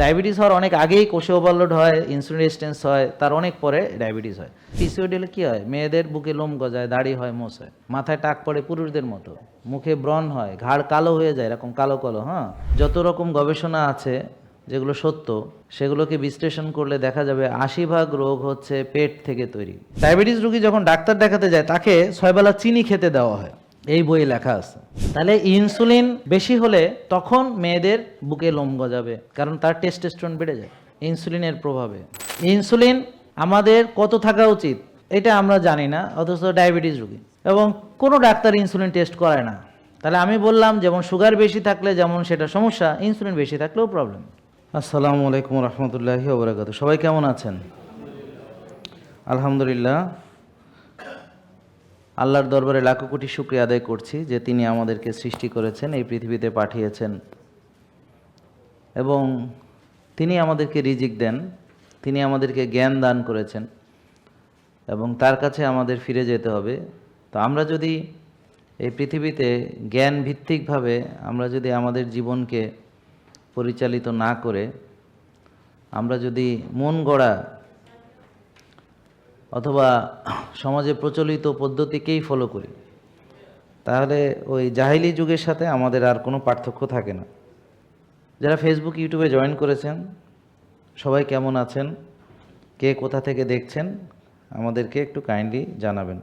Diabetes হওয়ার অনেক আগেই কোষে ওভারলোড হয়, ইনসুলিন রেজিস্ট্যান্স হয়, তার অনেক পরে ডায়াবেটিস হয়। পিসিওডি হলে কী হয়? মেয়েদের বুকে লোম গজায়, দাড়ি হয়, মোচ হয়, মাথায় টাক পড়ে পুরুষদের মতো, মুখে ব্রণ হয়, ঘাড় কালো হয়ে যায়, এরকম কালো কালো। হ্যাঁ, যত রকম গবেষণা আছে যেগুলো সত্য, সেগুলোকে বিশ্লেষণ করলে দেখা যাবে 80% রোগ হচ্ছে পেট থেকে তৈরি। ডায়াবেটিস রোগী যখন ডাক্তার দেখাতে যায় তাকে 6 বেলা চিনি খেতে দেওয়া হয়, এই বইয়ে লেখা আছে। তাহলে ইনসুলিন বেশি হলে তখন মেয়েদের বুকে লোম গজাবে, কারণ তার টেস্টোস্টেরন বেড়ে যায় ইনসুলিনের প্রভাবে। ইনসুলিন আমাদের কত থাকা উচিত এটা আমরা জানি না, অথচ ডায়াবেটিস রোগী এবং কোনো ডাক্তার ইনসুলিন টেস্ট করায় না। তাহলে আমি বললাম, যেমন সুগার বেশি থাকলে যেমন সেটা সমস্যা, ইনসুলিন বেশি থাকলেও প্রবলেম। আসসালামু আলাইকুম রহমতুল্লাহি ওয়া বারাকাতুহু। সবাই কেমন আছেন? আলহামদুলিল্লাহ, আল্লাহর দরবারে লাখো কোটি শুকরিয়া আদায় করছি যে তিনি আমাদেরকে সৃষ্টি করেছেন, এই পৃথিবীতে পাঠিয়েছেন এবং তিনি আমাদেরকে রিজিক দেন, তিনি আমাদেরকে জ্ঞান দান করেছেন এবং তার কাছে আমাদের ফিরে যেতে হবে। তো আমরা যদি এই পৃথিবীতে জ্ঞান ভিত্তিকভাবে আমরা যদি আমাদের জীবনকে পরিচালিত না করে আমরা যদি মন গড়া অথবা সমাজে প্রচলিত পদ্ধতিকেই ফলো করি, তাহলে ওই জাহিলি যুগের সাথে আমাদের আর কোনো পার্থক্য থাকে না। যারা ফেসবুক ইউটিউবে জয়েন করেছেন সবাই কেমন আছেন, কে কোথা থেকে দেখছেন আমাদেরকে একটু কাইন্ডলি জানাবেন।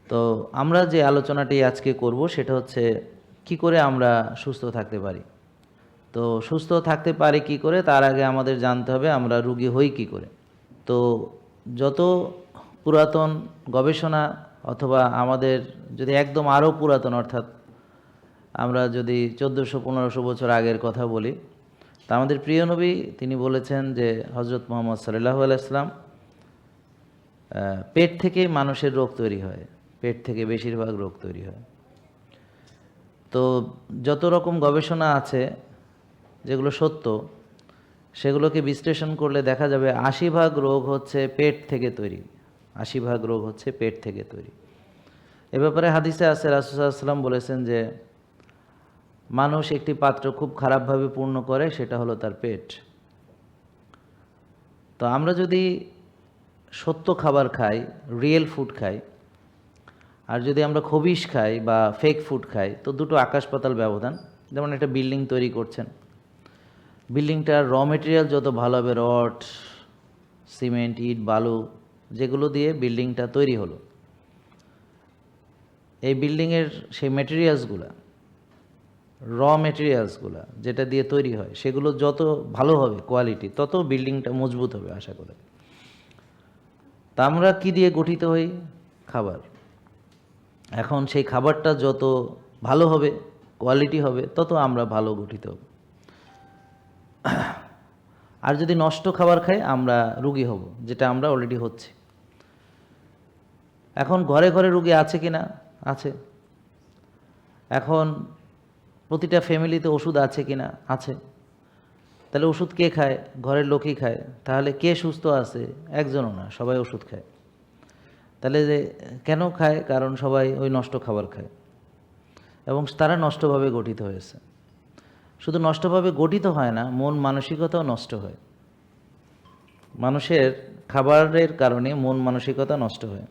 তো আমরা যে আলোচনাটি আজকে করব সেটা হচ্ছে কি করে আমরা সুস্থ থাকতে পারি। তো সুস্থ থাকতে পারি কি করে, তার আগে আমাদের জানতে হবে আমরা রোগী হই কি করে। তো যত পুরাতন গবেষণা অথবা আমাদের যদি একদম আরও পুরাতন, অর্থাৎ আমরা যদি 1400-1500 বছর আগের কথা বলি, তা আমাদের প্রিয় নবী তিনি বলেছেন যে হজরত মুহাম্মদ সাল্লাল্লাহু আলাইহি ওয়াসাল্লাম পেট থেকে মানুষের রোগ তৈরি হয়, পেট থেকে বেশিরভাগ রোগ তৈরি হয়। তো যত রকম গবেষণা আছে যেগুলো সত্য, সেগুলোকে বিশ্লেষণ করলে দেখা যাবে 80% রোগ হচ্ছে পেট থেকে তৈরি, 80% রোগ হচ্ছে পেট থেকে তৈরি। এ ব্যাপারে হাদিসে আছে, রাসূল সাল্লাল্লাহু আলাইহি ওয়াসাল্লাম বলেছেন যে মানুষ একটি পাত্র খুব খারাপভাবে পূর্ণ করে, সেটা হলো তার পেট। তো আমরা যদি সত্য খাবার খাই, রিয়েল ফুড খাই, আর যদি আমরা খবিশ খাই বা ফেক ফুড খাই, তো দুটো আকাশ পাতাল ব্যবধান। যেমন একটা বিল্ডিং তৈরি করছেন, বিল্ডিংটার র মেটেরিয়াল যত ভালো হবে, রড, সিমেন্ট, ইট, বালু, যেগুলো দিয়ে বিল্ডিংটা তৈরি হলো, এই বিল্ডিংয়ের সেই মেটেরিয়ালসগুলা, র মেটেরিয়ালসগুলা যেটা দিয়ে তৈরি হয়, সেগুলো যত ভালো হবে কোয়ালিটি, তত বিল্ডিংটা মজবুত হবে আশা করে। তা আমরা কি দিয়ে গঠিত হই? খাবার। এখন সেই খাবারটা যত ভালো হবে, কোয়ালিটি হবে, তত আমরা ভালো গঠিত হব। আর যদি নষ্ট খাবার খাই আমরা রোগী হব, যেটা আমরা অলরেডি হচ্ছে। এখন ঘরে ঘরে রোগী আছে কি না? আছে। এখন প্রতিটা ফ্যামিলিতে ওষুধ আছে কি না? আছে। তাহলে ওষুধ কে খায়? ঘরের লোকই খায়। তাহলে কে সুস্থ আছে? একজনও না, সবাই ওষুধ খায়। তাহলে যে কেন খায়? কারণ সবাই ওই নষ্ট খাবার খায় এবং তারা নষ্টভাবে গঠিত হয়েছে। শুধু নষ্টভাবে গঠিত হয় না, মন মানসিকতাও নষ্ট হয়। মানুষের খাবারের কারণে মন মানসিকতা নষ্ট হয়।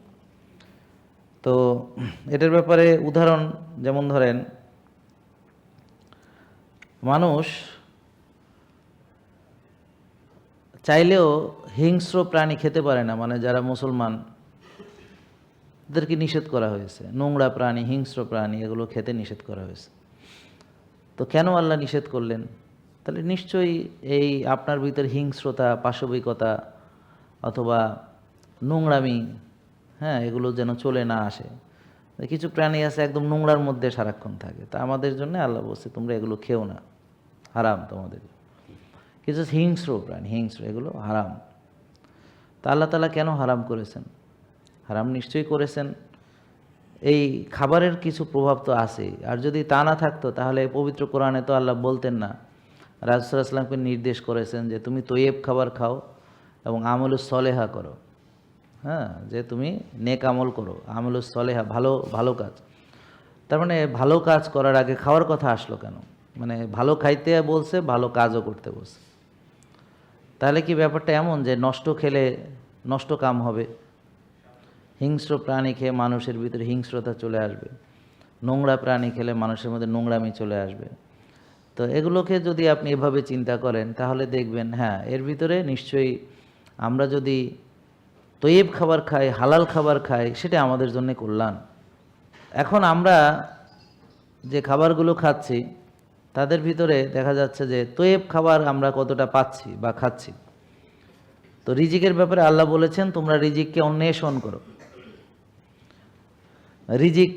তো এটার ব্যাপারে উদাহরণ যেমন ধরেন, মানুষ চাইলেও হিংস্র প্রাণী খেতে পারে না, মানে যারা মুসলমান তাদেরকে নিষেধ করা হয়েছে। নোংরা প্রাণী, হিংস্র প্রাণী, এগুলো খেতে নিষেধ করা হয়েছে। তো কেন আল্লাহ নিষেধ করলেন? তাহলে নিশ্চয়ই এই আপনার ভিতর হিংস্রতা, পাশবিকতা অথবা নোংরামি, হ্যাঁ, এগুলো যেন চলে না আসে। কিছু প্রাণী আছে একদম নোংরার মধ্যে সারাক্ষণ থাকে, তা আমাদের জন্য আল্লাহ বলছে তোমরা এগুলো খেও না, হারাম তোমাদের। কিছু হিংস্র প্রাণী, হিংস্র, এগুলো হারাম। তা আল্লাহ তাআলা কেন হারাম করেছেন? হারাম নিশ্চয়ই করেছেন, এই খাবারের কিছু প্রভাব তো আছেই। আর যদি তা না থাকতো তাহলে পবিত্র কোরআনে তো আল্লাহ বলতেন না। রাসূল সাল্লাল্লাহু আলাইহি ওয়াসাল্লামকে নির্দেশ করেছেন যে তুমি তৈয়ব খাবার খাও এবং আমলুস সলেহা করো। হ্যাঁ, যে তুমি নেক আমল করো, আমলুস সলেহা, ভালো ভালো কাজ। তার মানে ভালো কাজ করার আগে খাওয়ার কথা আসলো কেন? মানে ভালো খাইতে বলছে, ভালো কাজও করতে বলছে। তাহলে কি ব্যাপারটা এমন যে নষ্ট খেলে নষ্ট কাম হবে? হিংস্র প্রাণী খেয়ে মানুষের ভিতরে হিংস্রতা চলে আসবে, নোংরা প্রাণী খেলে মানুষের মধ্যে নোংরামি চলে আসবে। তো এগুলোকে যদি আপনি এভাবে চিন্তা করেন তাহলে দেখবেন হ্যাঁ এর ভিতরে নিশ্চয়ই আমরা যদি তৈয়ব খাবার খাই, হালাল খাবার খাই, সেটা আমাদের জন্য কল্যাণ। এখন আমরা যে খাবারগুলো খাচ্ছি তাদের ভিতরে দেখা যাচ্ছে যে তৈয়ব খাবার আমরা কতটা পাচ্ছি বা খাচ্ছি। তো রিজিকের ব্যাপারে আল্লাহ বলেছেন তোমরা রিজিককে অন্বেষণ করো। রিজিক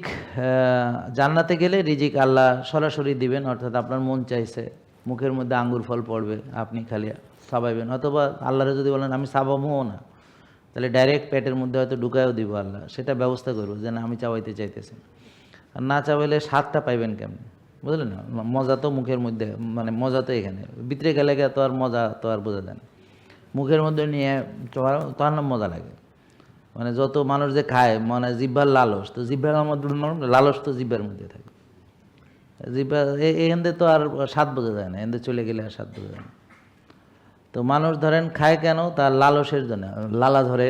জান্নাতে গেলে রিজিক আল্লাহ সরাসরি দিবেন, অর্থাৎ আপনার মন চাইছে মুখের মধ্যে আঙ্গুর ফল পড়বে, আপনি খালি চাবাইবেন, অথবা আল্লাহরে যদি বলেন আমি চাবাবও না, তাহলে ডাইরেক্ট পেটের মধ্যে হয়তো ঢুকায়ও দিব আল্লাহ, সেটা ব্যবস্থা করবো যে না আমি চাবাইতে চাইতেছি। আর না চাবাইলে স্বাদটা পাইবেন কেমন, বুঝলেন না? মজা তো মুখের মধ্যে, মানে মজা তো এখানে, ভিতরে গেলে তো আর মজা তো আর বোঝা যায় না। মুখের মধ্যে নিয়ে তখন না মজা লাগে। মানে যত মানুষ যে খায় মানে জিহ্বার লালস, তো জিহ্বার মধ্যে লালস তো জিহ্বার মধ্যে থাকে। জিহ্বা এখান থেকে তো আর স্বাদ বোঝা যায় না, এখান থেকে চলে গেলে আর স্বাদ বোঝা যায় না। তো মানুষ ধরেন খায় কেন? তার লালসের জন্য, লালা ধরে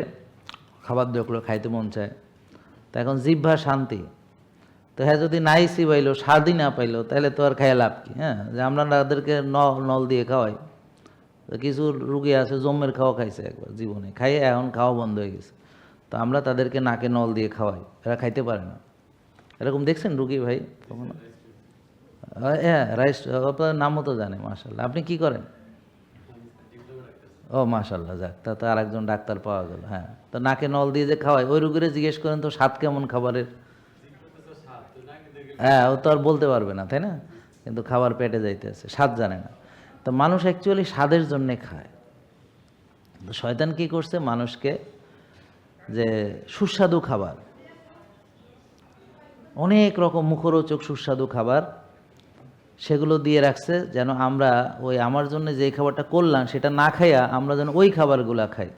খাবার দেখলো খাইতে মন চায়, তো এখন জিহ্বা শান্তি। তো হ্যাঁ যদি নাই চিবাইলো, স্বাদই না পাইলো, তাহলে তো আর খাইয়া লাভ কি? হ্যাঁ, যে আমরা তাদেরকে নল দিয়ে খাওয়াই। তো কিছু রুগী আছে জমের খাওয়া খাইছে একবার জীবনে, খাইয়ে এখন খাওয়া বন্ধ হয়ে গেছে। তো আমরা তাদেরকে নাকে নল দিয়ে খাওয়াই, এরা খাইতে পারে না। এরকম দেখছেন রুগী ভাই কখনো? হ্যাঁ, রাইস, আপনার নামও তো জানে মাশাল্লাহ। আপনি কি করেন? ও মাশাল্লাহ, যাক, তা তো আর একজন ডাক্তার পাওয়া গেল। হ্যাঁ, তো নাকে নল দিয়ে যে খাওয়াই, ওই রুগীরে জিজ্ঞেস করেন তো স্বাদ কেমন খাবারের? হ্যাঁ, ও তো আর বলতে পারবে না, তাই না? কিন্তু খাবার পেটে যাইতেছে, স্বাদ জানে না। তো মানুষ অ্যাকচুয়ালি স্বাদের জন্যে খায়। তো শয়তান কি করছে মানুষকে, যে সুস্বাদু খাবার, অনেক রকম মুখরোচক সুস্বাদু খাবার সেগুলো দিয়ে রাখছে যেন আমরা ওই আমার জন্য যে খাবারটা করলাম সেটা না খাইয়া আমরা যেন ওই খাবারগুলা খাই।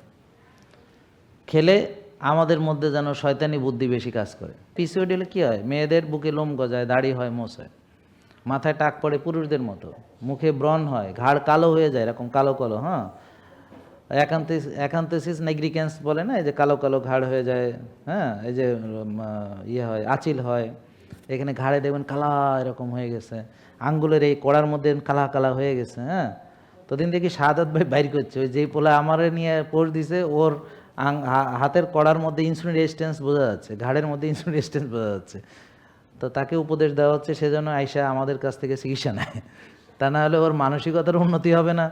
খেলে আমাদের মধ্যে যেন শয়তানি বুদ্ধি বেশি কাজ করে। পিসিওডি হলে কী হয়? মেয়েদের বুকে লোম গজায়, দাড়ি হয় মোছায়, মাথায় টাক পড়ে পুরুষদের মতো, মুখে ব্রণ হয়, ঘাড় কালো হয়ে যায়, এরকম কালো কালো। হ্যাঁ, অ্যাকান্থেসিস নেগ্রিক্যান্স বলে না, এই যে কালো কালো ঘাড় হয়ে যায়। হ্যাঁ, এই যে ইয়ে হয়, আঁচিল হয়, এখানে ঘাড়ে দেখবেন কালা এরকম হয়ে গেছে, আঙ্গুলের এই কড়ার মধ্যে কালা কালা হয়ে গেছে। হ্যাঁ, তো দিন দেখি শাহাদাত ভাই বাইর করছে, ওই যেই পোলা আমারে নিয়ে পোস্ট দিছে, ওর হাতের কড়ার মধ্যে ইনসুলিন রেজিস্ট্যান্স বোঝা যাচ্ছে, ঘাড়ের মধ্যে ইনসুলিন রেজিস্ট্যান্স বোঝা যাচ্ছে। তো তাকে উপদেশ দেওয়া হচ্ছে সেজন্য আয়সা আমাদের কাছ থেকে চিকিৎসা নেয়, তা না হলে ওর মানসিকতার উন্নতি হবে না,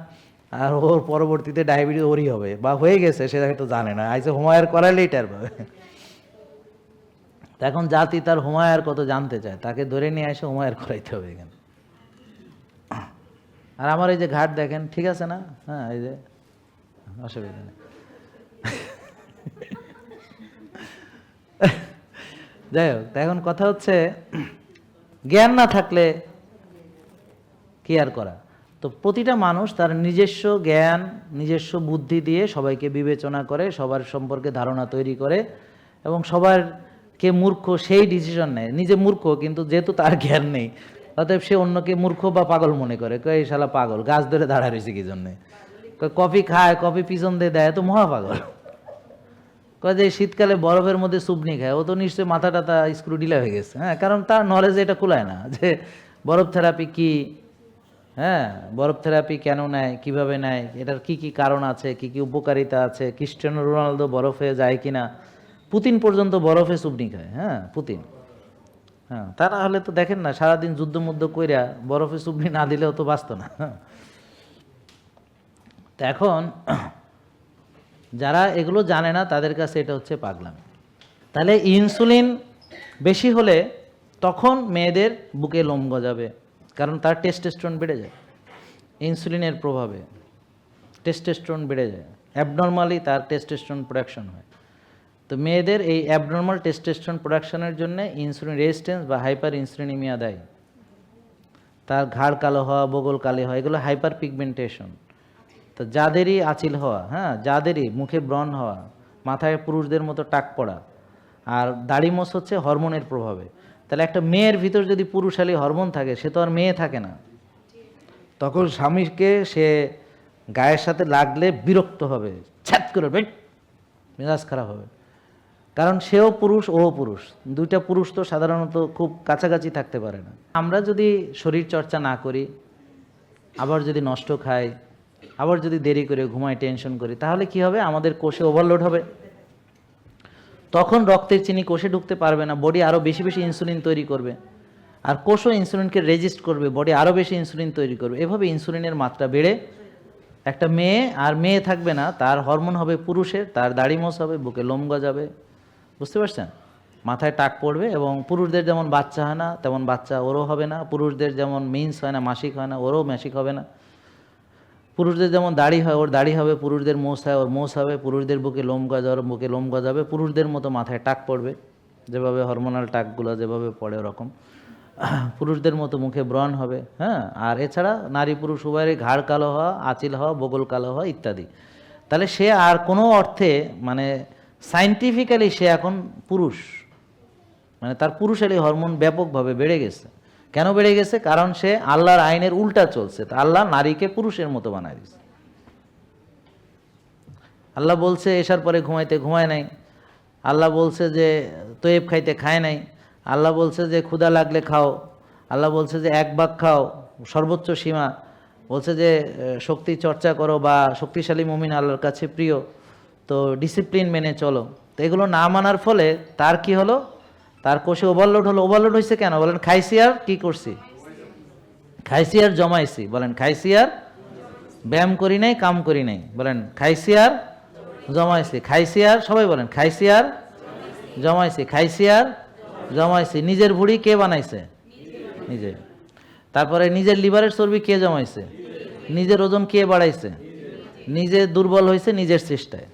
আর ওর পরবর্তীতে ডায়াবেটিস ওরই হবে, বা হয়ে গেছে সেটা হয়তো জানে না, আইসে হোমায়ার করাইলেই টের পাবে। এখন জাতি তার হোমায়ার কত জানতে চায়, তাকে ধরে নিয়ে এসে হোমায়ার করাইতে হবে এখানে। আর আমার এই যে ঘাট দেখেন, ঠিক আছে না? হ্যাঁ, এই যে অসুবিধা নেই। যাই হোক, এখন কথা হচ্ছে জ্ঞান না থাকলে কি আর করা। তো প্রতিটা মানুষ তার নিজস্ব জ্ঞান, নিজস্ব বুদ্ধি দিয়ে সবাইকে বিবেচনা করে, সবার সম্পর্কে ধারণা তৈরি করে, এবং সবার কে মূর্খ সেই ডিসিশন নেয়। নিজে মূর্খ, কিন্তু যেহেতু তার জ্ঞান নেই অতএব সে অন্যকে মূর্খ বা পাগল মনে করে, কয় এই শালা পাগল, গাছ ধরে দাঁড়া রয়েছে কি জন্যে, কফি খায়, কফি পিছন দিয়ে দেয়, তো মহা পাগল। কয় যে শীতকালে বরফের মধ্যে সুপনি খায়, ও তো নিশ্চয়ই মাথা টাথা স্ক্রু ঢিলা হয়ে গেছে। হ্যাঁ, কারণ তার নলেজ এটা কুলায় না যে বরফ থেরাপি কি, হ্যাঁ, বরফ থেরাপি কেন নেয়, কিভাবে নেয়, এটার কি কি কারণ আছে, কি কি উপকারিতা আছে, ক্রিস্টিয়ানো রোনালদো বরফে যায় কিনা, পুতিন পর্যন্ত বরফে সুপনি খায়। হ্যাঁ, পুতিন। হ্যাঁ, তা না হলে তো দেখেন না, সারাদিন যুদ্ধ মুদ্ধ কইরা বরফে সুপনি না দিলেও তো বাঁচত না। তো এখন যারা এগুলো জানে না তাদের কাছে এটা হচ্ছে পাগলামি। তাহলে ইনসুলিন বেশি হলে তখন মেয়েদের বুকে লোম গজাবে, কারণ তার টেস্টোস্টেরন বেড়ে যায়। ইনসুলিনের প্রভাবে টেস্টোস্টেরন বেড়ে যায়, অ্যাবনর্মালি তার টেস্টোস্টেরন প্রোডাকশন হয়। তো মেয়েদের এই অ্যাবনর্মাল টেস্টোস্টেরন প্রোডাকশনের জন্য ইনসুলিন রেজিস্ট্যান্স বা হাইপার ইনসুলিনিমিয়া দেয়। তার ঘাড় কালো হওয়া, বগল কালি হওয়া, এগুলো হাইপার পিগমেন্টেশন। তো যাদেরই আঁচিল হওয়া, হ্যাঁ, যাদেরই মুখে ব্রণ হওয়া, মাথায় পুরুষদের মতো টাক পড়া, আর দাড়ি মোছ হচ্ছে হরমোনের প্রভাবে। তাহলে একটা মেয়ের ভিতর যদি পুরুষালী হরমোন থাকে, সে তো আর মেয়ে থাকে না। তখন স্বামীকে সে গায়ের সাথে লাগলে বিরক্ত হবে, ছ্যাত করে বেট, মেজাজ খারাপ হবে। কারণ সেও পুরুষ, ও পুরুষ, দুইটা পুরুষ তো সাধারণত খুব কাছাকাছি থাকতে পারে না। আমরা যদি শরীর চর্চা না করি, আবার যদি নষ্ট খাই, আবার যদি দেরি করে ঘুমাই, টেনশন করি, তাহলে কি হবে? আমাদের কোষে ওভারলোড হবে। তখন রক্তের চিনি কোষে ঢুকতে পারবে না, বডি আরও বেশি বেশি ইনসুলিন তৈরি করবে, আর কোষও ইনসুলিনকে রেজিস্ট করবে, বডি আরও বেশি ইনসুলিন তৈরি করবে। এভাবে ইনসুলিনের মাত্রা বেড়ে একটা মেয়ে আর মেয়ে থাকবে না, তার হরমোন হবে পুরুষের, তার দাড়ি মোছ হবে, বুকে লোম গজাবে, বুঝতে পারছেন? মাথায় টাক পড়বে, এবং পুরুষদের যেমন বাচ্চা হয় না তেমন বাচ্চা ওরও হবে না, পুরুষদের যেমন মিন্স হয় না, মাসিক হয় না, ওরও মাসিক হবে না, পুরুষদের যেমন দাড়ি হয় ওর দাড়ি হবে, পুরুষদের মোষ হয় ওর মোষ হবে, পুরুষদের বুকে লোম গজা ওর বুকে লোম গজাবে, পুরুষদের মতো মাথায় টাক পড়বে, যেভাবে হরমোনাল টাকগুলো যেভাবে পড়ে ওরকম, পুরুষদের মতো মুখে ব্রণ হবে, হ্যাঁ। আর এছাড়া নারী পুরুষ উভয়েরই ঘাড় কালো হওয়া, আঁচিল হওয়া, বগল কালো হওয়া ইত্যাদি। তাহলে সে আর কোনো অর্থে মানে সায়েন্টিফিক্যালি সে এখন পুরুষ, মানে তার পুরুষের এই হরমোন ব্যাপকভাবে বেড়ে গেছে। কেন বেড়ে গেছে? কারণ সে আল্লাহর আইনের উল্টা চলছে। তা আল্লাহ নারীকে পুরুষের মতো বানায় দিচ্ছে। আল্লাহ বলছে এসার পরে ঘুমাইতে ঘুমায় নাই, আল্লাহ বলছে যে তৈব খাইতে খায় নাই, আল্লাহ বলছে যে ক্ষুধা লাগলে খাও, আল্লাহ বলছে যে এক ভাগ খাও সর্বোচ্চ সীমা, বলছে যে শক্তি চর্চা করো বা শক্তিশালী মুমিন আল্লাহর কাছে প্রিয়, তো ডিসিপ্লিন মেনে চলো। তো এগুলো না মানার ফলে তার কি হলো? তার কোষে ওভারলোড হলো। ওভারলোড হয়েছে কেন? বলেন খাইছি আর কি করছি? খাইছি আর জমাইছি। বলেন খাইছি আর ব্যায়াম করি নাই, কাম করি নাই। বলেন খাইছি আর জমাইছি। খাইছি আর, সবাই বলেন খাইছি আর জমাইছি। খাইছি আর জমাইছি। নিজের ভুঁড়ি কে বানাইছে? নিজে। তারপরে নিজের লিভারের চর্বি কে জমাইছে? নিজের ওজন কে বাড়াইছে? নিজে দুর্বল হয়েছে নিজের চেষ্টায়,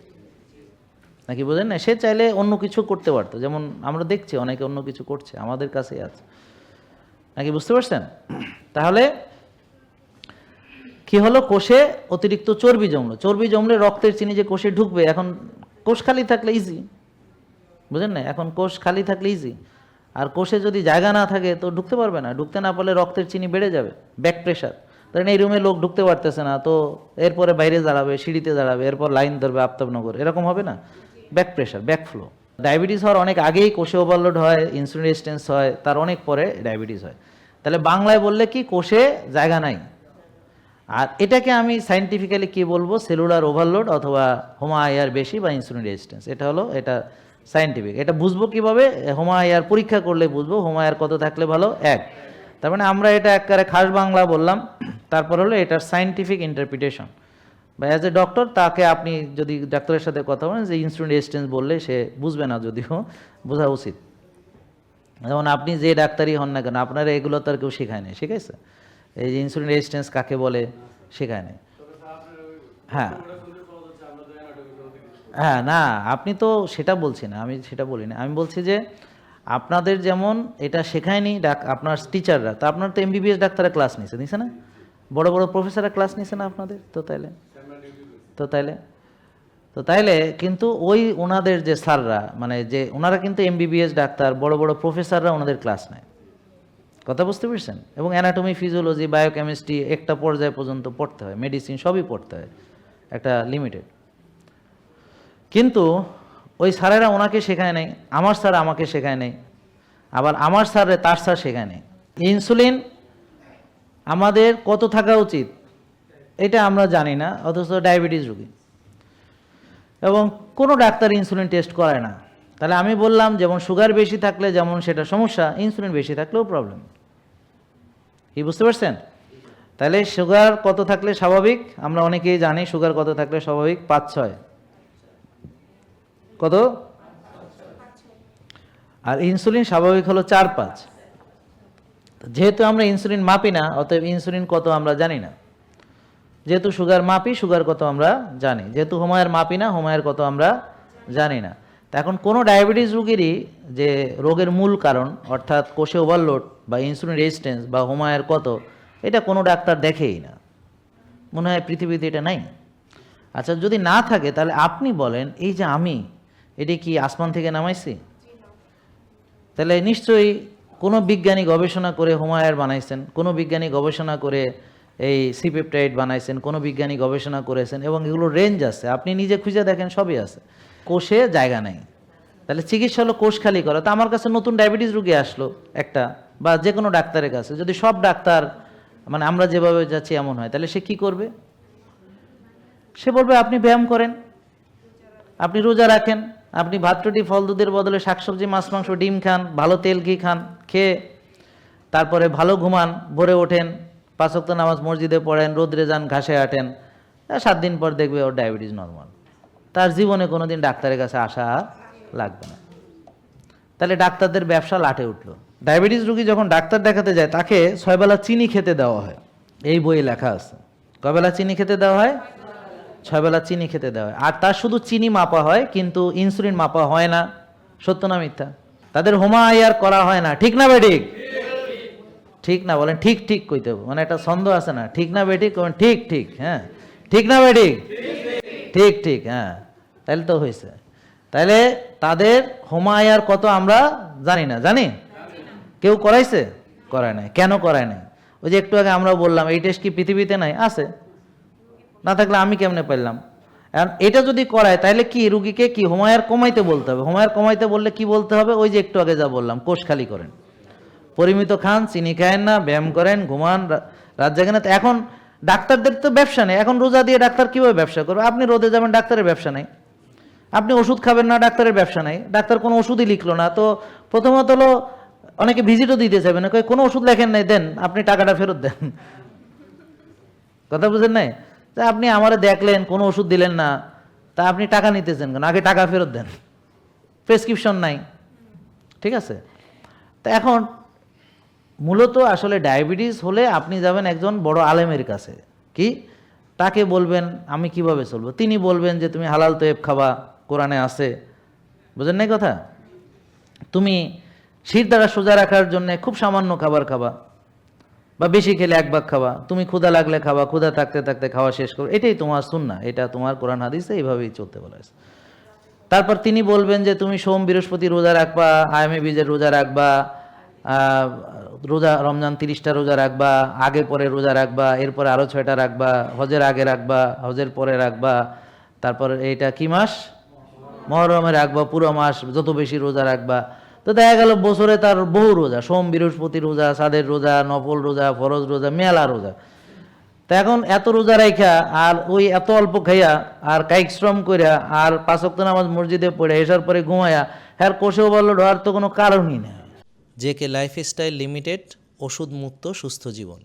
নাকি বোঝেন না? সে চাইলে অন্য কিছু করতে পারতো, যেমন আমরা দেখছি অনেকে অন্য কিছু করছে, আমাদের কাছেই আছে, নাকি বুঝতে পারছেন? তাহলে কি হলো? কোষে অতিরিক্ত চর্বি জমলো। চর্বি জমলে রক্তের চিনি যে কোষে ঢুকবে, এখন কোষ খালি থাকলে ইজি, বুঝেন না? এখন কোষ খালি থাকলে ইজি, আর কোষে যদি জায়গা না থাকে তো ঢুকতে পারবে না। ঢুকতে না পারলে রক্তের চিনি বেড়ে যাবে, ব্যাক প্রেশার। ধরেন এই রুমে লোক ঢুকতে পারতেছে না, তো এরপরে বাইরে দাঁড়াবে, সিঁড়িতে দাঁড়াবে, এরপর লাইন ধরবে আফতাবনগর, এরকম হবে না? Back pressure, back flow. Diabetes হওয়ার অনেক আগেই কোষে ওভারলোড হয়, ইনসুলিন রেজিস্ট্যান্স হয়, তার অনেক পরে ডায়াবেটিস হয়। তাহলে বাংলায় বললে কি? কোষে জায়গা নাই। আর এটাকে আমি সায়েন্টিফিক্যালি কি বলবো? সেলুলার ওভারলোড অথবা হোমা আইআর বেশি বা ইনসুলিন রেজিস্ট্যান্স। এটা হলো, এটা সায়েন্টিফিক। এটা বুঝবো কিভাবে? হোমা আইআর পরীক্ষা করলে বুঝবো হোমা আইআর কত থাকলে ভালো। এক। তার মানে আমরা এটা একেবারে খাস বাংলা বললাম। তারপর হলো এটার সায়েন্টিফিক ইন্টারপ্রিটেশন, বা অ্যাজ এ ডক্টর তাকে আপনি যদি ডাক্তারের সাথে কথা বলেন যে ইনসুলিন রেজিস্ট্যান্স বললে সে বুঝবে না, যদিও বোঝা উচিত। যেমন আপনি যে ডাক্তারই হন না কেন, আপনারা এগুলো তো আর কেউ শেখায় না, শিখাইছে? এই যে ইনসুলিন রেজিস্ট্যান্স কাকে বলে শেখায় নাই। হ্যাঁ হ্যাঁ, না আপনি তো সেটা বলছি না, আমি সেটা বলি না। আমি বলছি যে আপনাদের যেমন এটা শেখায়নি আপনার টিচাররা, তো আপনার তো এমবিবিএস ডাক্তাররা ক্লাস নিছে না, বড় বড় প্রফেসররা ক্লাস নিছে না আপনাদের? তো তাইলে কিন্তু ওই ওনাদের যে স্যাররা, মানে যে ওনারা কিন্তু এমবিবিএস ডাক্তার, বড় বড় প্রফেসররা ওনাদের ক্লাস নেয়। কথা বুঝতে পেরেছেন? এবং অ্যানাটমি, ফিজিওলজি, বায়োকেমিস্ট্রি একটা পর্যায় পর্যন্ত পড়তে হয়, মেডিসিন সবই পড়তে হয় একটা লিমিটেড। কিন্তু ওই স্যারেরা ওনাকে শেখায় নাই, আমার স্যার আমাকে শেখায় নাই, আবার আমার স্যারে তার স্যার শেখায় নাই। ইনসুলিন আমাদের কত থাকা উচিত এটা আমরা জানি না, অথচ ডায়াবেটিস রোগী এবং কোনো ডাক্তার ইনসুলিন টেস্ট করায় না। তাহলে আমি বললাম যেমন সুগার বেশি থাকলে যেমন সেটা সমস্যা, ইনসুলিন বেশি থাকলেও প্রবলেম। কি বুঝতে পারছেন? তাহলে সুগার কত থাকলে স্বাভাবিক? আমরা অনেকেই জানি সুগার কত থাকলে স্বাভাবিক। 5-6। কত? আর ইনসুলিন স্বাভাবিক হলো 4-5। যেহেতু আমরা ইনসুলিন মাপি না, অতএব ইনসুলিন কত আমরা জানি না। যেহেতু সুগার মাপি, সুগার কত আমরা জানি। যেহেতু হোমায়ের মাপি না, হোমায়ের কত আমরা জানি না। তা এখন কোনো ডায়াবেটিস রোগীরই যে রোগের মূল কারণ অর্থাৎ কোষে ওভারলোড বা ইনসুলিন রেজিস্ট্যান্স বা হোমায়ের কত, এটা কোনো ডাক্তার দেখেই না, মনে হয় পৃথিবীতে এটা নাই। আচ্ছা, যদি না থাকে তাহলে আপনি বলেন এই যে আমি, এটি কি আসমান থেকে নামাইছি? তাহলে নিশ্চয়ই কোনো বিজ্ঞানী গবেষণা করে হোমায়ার বানাইছেন, কোনো বিজ্ঞানী গবেষণা করে এই সিপেপটাইড বানাইছেন, কোনো বিজ্ঞানী গবেষণা করেছেন, এবং এগুলো রেঞ্জ আছে, আপনি নিজে খুঁজে দেখেন সবই আছে। কোষে জায়গা নেই, তাহলে চিকিৎসা হলো কোষ খালি করা। তো আমার কাছে নতুন ডায়াবেটিস রুগী আসলো একটা, বা যে কোনো ডাক্তারের কাছে, যদি সব ডাক্তার মানে আমরা যেভাবে যাচ্ছি এমন হয়, তাহলে সে কি করবে? সে বলবে আপনি ব্যায়াম করেন, আপনি রোজা রাখেন, আপনি ভাত রুটি ফল দুধের বদলে শাকসবজি মাছ মাংস ডিম খান, ভালো তেল ঘি খান, খেয়ে তারপরে ভালো ঘুমান, ভোরে ওঠেন, 5 ওয়াক্ত নামাজ মসজিদে পড়েন, রোদ্রে যান, ঘাসে হাঁটেন, 7 দিন পর দেখবে ওর ডায়াবেটিস নর্মাল। তার জীবনে কোনোদিন ডাক্তারের কাছে আসা আর লাগবে না। তাহলে ডাক্তারদের ব্যবসা লাটে উঠলো। ডায়াবেটিস রোগী যখন ডাক্তার দেখাতে যায় তাকে 6 বেলা চিনি খেতে দেওয়া হয়, এই বইয়ে লেখা আছে। কয় বেলা চিনি খেতে দেওয়া হয়? 6 বেলা চিনি খেতে দেওয়া হয়। আর তার শুধু চিনি মাপা হয়, কিন্তু ইনসুলিন মাপা হয় না। সত্য না মিথ্যা? তাদের হোমায়ার করা হয় না, ঠিক না বেঠিক? ঠিক না বলেন, ঠিক ঠিক কইতে হবে, মানে একটা ছন্দ আছে না, ঠিক না বেঠিক, ঠিক ঠিক, হ্যাঁ, ঠিক না বেঠিক, ঠিক ঠিক, হ্যাঁ, তাহলে তো হয়েছে। তাহলে তাদের হোমায়ার কত আমরা জানি না, জানি? কেউ করাইছে? করায় নাই। কেন করায় নাই? ওই যে একটু আগে আমরা বললাম, এই টেস্ট কি পৃথিবীতে নাই? আছে। না থাকলে আমি কেমনে পারলাম? এখন এটা যদি করায় তাহলে কি রুগীকে কি হোমায়ার কমাইতে বলতে হবে? হোমায়ার কমাইতে বললে কি বলতে হবে? ওই যে একটু আগে যা বললাম, কোষ খালি করেন, পরিমিত খান, চিনি খায়েন না, ব্যায়াম করেন, ঘুমান, রাত জাগেন না। তো এখন ডাক্তারদের তো ব্যবসা নেই, এখন রোজা দিয়ে ডাক্তার কিভাবে ব্যবসা করবে? আপনি রোদে যাবেন, ডাক্তারের ব্যবসা নেই। আপনি ওষুধ খাবেন না, ডাক্তারের ব্যবসা নাই। ডাক্তার কোনো ওষুধই লিখলো না। তো প্রথমত হলো অনেকে ভিজিটও দিতে চাইবে না, কোনো ওষুধ লেখেন নাই, দেন আপনি টাকাটা ফেরত দেন। কথা বুঝেন নাই? তা আপনি আমারে দেখলেন, কোনো ওষুধ দিলেন না, তা আপনি টাকা নিতেছেন কেন? আগে টাকা ফেরত দেন। প্রেসক্রিপশন নাই, ঠিক আছে? তা এখন মূলত আসলে ডায়াবেটিস হলে আপনি যাবেন একজন বড় আলেমের কাছে, কি তাকে বলবেন আমি কিভাবে চলবো। তিনি বলবেন যে তুমি হালাল তৈব খাবা, কোরআনে আছে, বুঝেন নাই কথা? তুমি শির দ্বারা সোজা রাখার জন্য খুব সামান্য খাবার খাবা, বা বেশি খেলে 1 ভাগ খাবা, তুমি ক্ষুধা লাগলে খাবা, ক্ষুধা থাকতে থাকতে খাওয়া শেষ করো, এটাই তোমার সুন্নাহ, এটা তোমার কোরআন হাদিসে এইভাবেই চলতে বলা হয়েছে। তারপর তিনি বলবেন যে তুমি সোম বৃহস্পতি রোজা রাখবা, আয়ামে বীজের রোজা রাখবা, রোজা রমজান 30টা রোজা রাখবা, আগে পরে রোজা রাখবা, এরপরে আরো 6টা রাখবা, হজের আগে রাখবা, হজের পরে রাখবা, তারপর এইটা কি মাস? মহরমে রাখবা, পুরো মাস যত বেশি রোজা রাখবা। তো দেখা গেল বছরে তার বহু রোজা, সোম বৃহস্পতি রোজা, সাদের রোজা, নফল রোজা, ফরজ রোজা, মেলা রোজা। তা এখন এত রোজা রাখা আর ওই এত অল্প খাইয়া আর কায়িক শ্রম কইরা আর 5 ওয়াক্ত নামাজ মসজিদে পড়ে এসার পরে ঘুমায়া হ্যার কোষেও বললো ঢোয়ার তো কোনো কারণই নেই। জেকে লাইফস্টাইল লিমিটেড, ওষুধ মুক্ত সুস্থ জীবন।